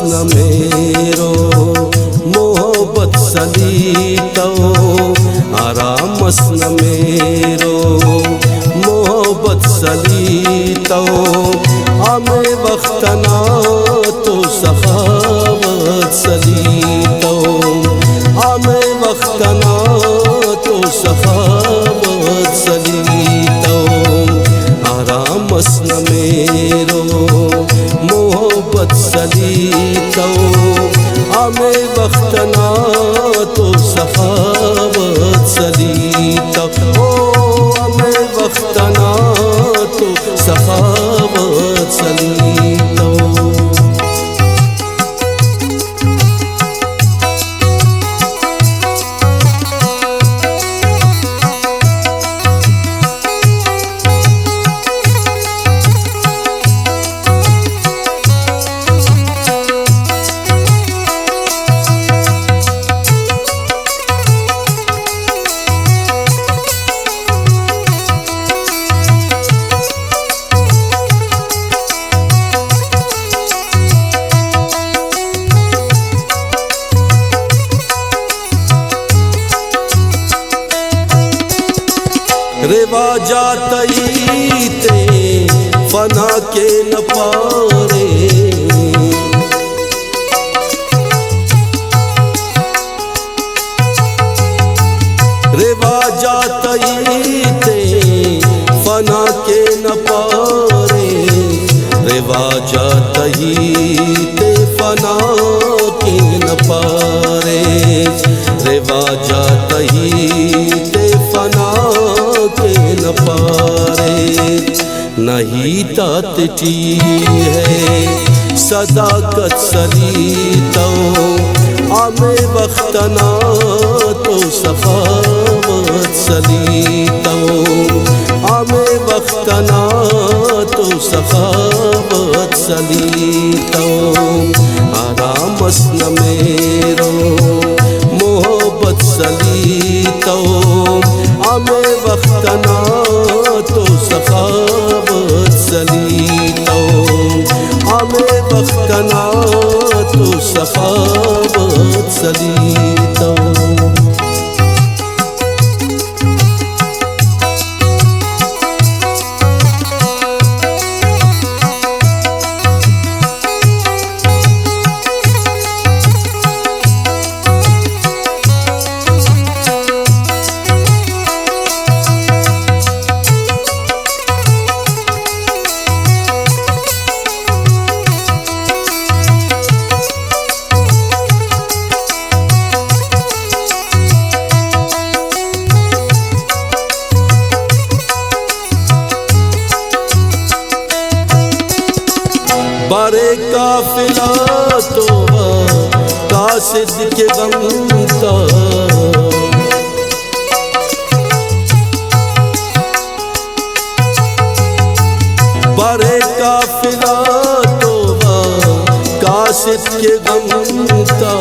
मसन मेरो मोहब्बत सलीतो आराम मसन मेरो मोहब्बत सलीतो आमे वक्तना तो सखावत सलीतो आमे वक्तना तो सखावत सलीतो आराम मसन मेरो मोहब्बत सलीतो आमे वक्तना तो सखावत सलीतो ओ आमे वक्तना तो सखावत सलीतो। रिवाजा तई ते फना के न पारे रिवाजा तई ते फना के न पारे रिवाजा तई ते फना के न पारे रिवाजा तई ते फना के न पारे नहीं ताती है सदाकत सलीतो आमे वक्तना तो सखावत सलीतो आमे वक्तना तो सखावत सलीतो आराम मसन मेरो मोहब्बत सलीतो आमे वक्तना तो सखावत सलीतो आमे वक्तना तो सखावत सलीतो। बारे काफिला तो कासिद के गम का बारे काफिला तो कासिद के गम का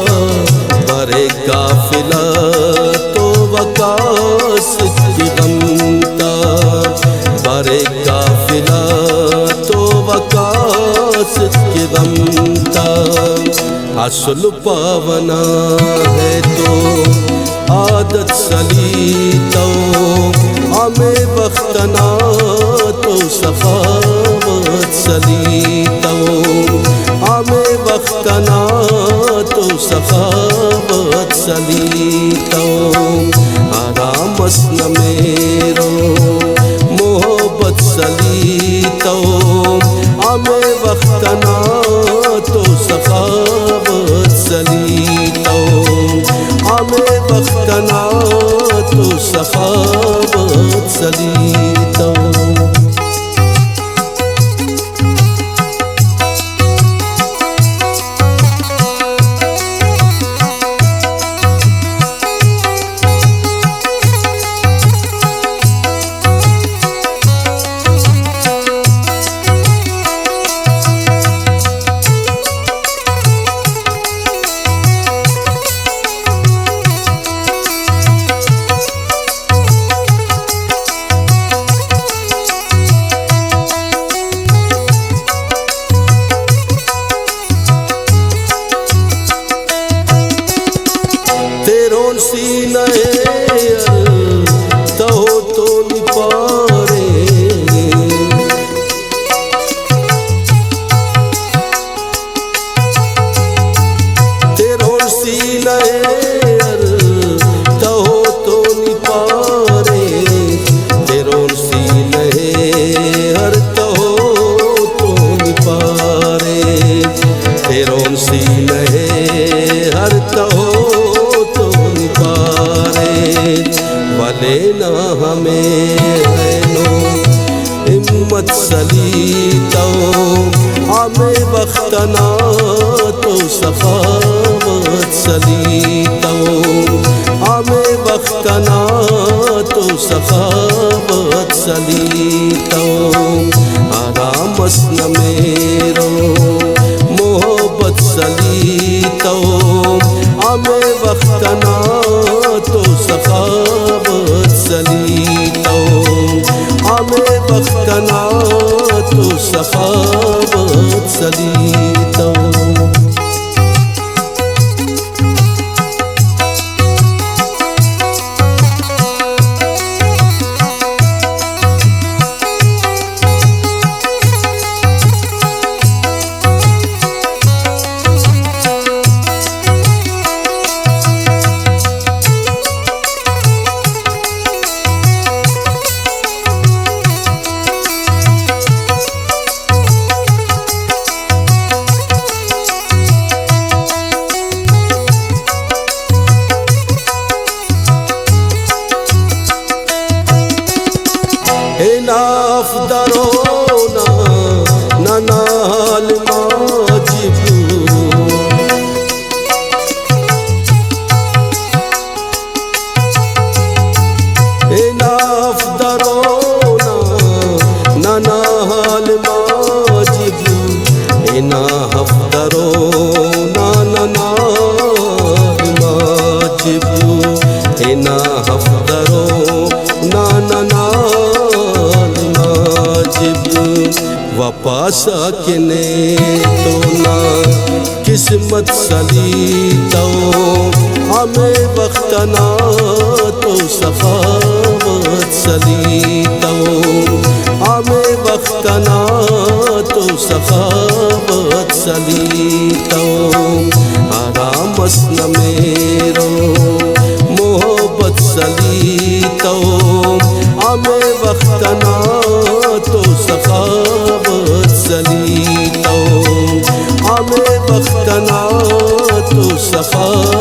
बारे काफिला तो कासिद के गम का बारे काफिला तो के गमता असल पावना है तो आदत सलीतो आमे वक्तना तो सखावत सलीतो आमे वक्तना तो सखावत सलीतो आराम मसन मेरो मोहब्बत सलीतो आमे वक्तना तो सखावत सलीतो आमे वक्तना तो सखावत सलीतो। सीने तहो तो निपारे तेरो सीने तहो तो निपारे तेरो सीने तहो तो निपारे तेरो सीने तहो तो निपारे भले ना हमें नो हिम्मत सलीतो हमें बख्तना तो सखावत सलीतो हमें बख्तना तो सखावत सलीतो आराम मस्न मेरो मोहब्बत सलीतो हमें बख्तना तो सखावत सलीतो हमें बख्तना तो सखावत सलीतो नाफ दरोना ननाल माजिबू नाफ दरोना ननाल माजिबू नाफ दरोना ननाल माजिबू नाफ दरोना ननाल वपासा किने तो ना किस्मत सलीतो हमें बख्तना तो सखावत सलीतो हमें बख्तना तो सखावत सलीतो आराम मस्न मेरो मोहब्बत सलीतो हमें बख्तना तो सखावत सलीतो हमें बख्तना तो सखावत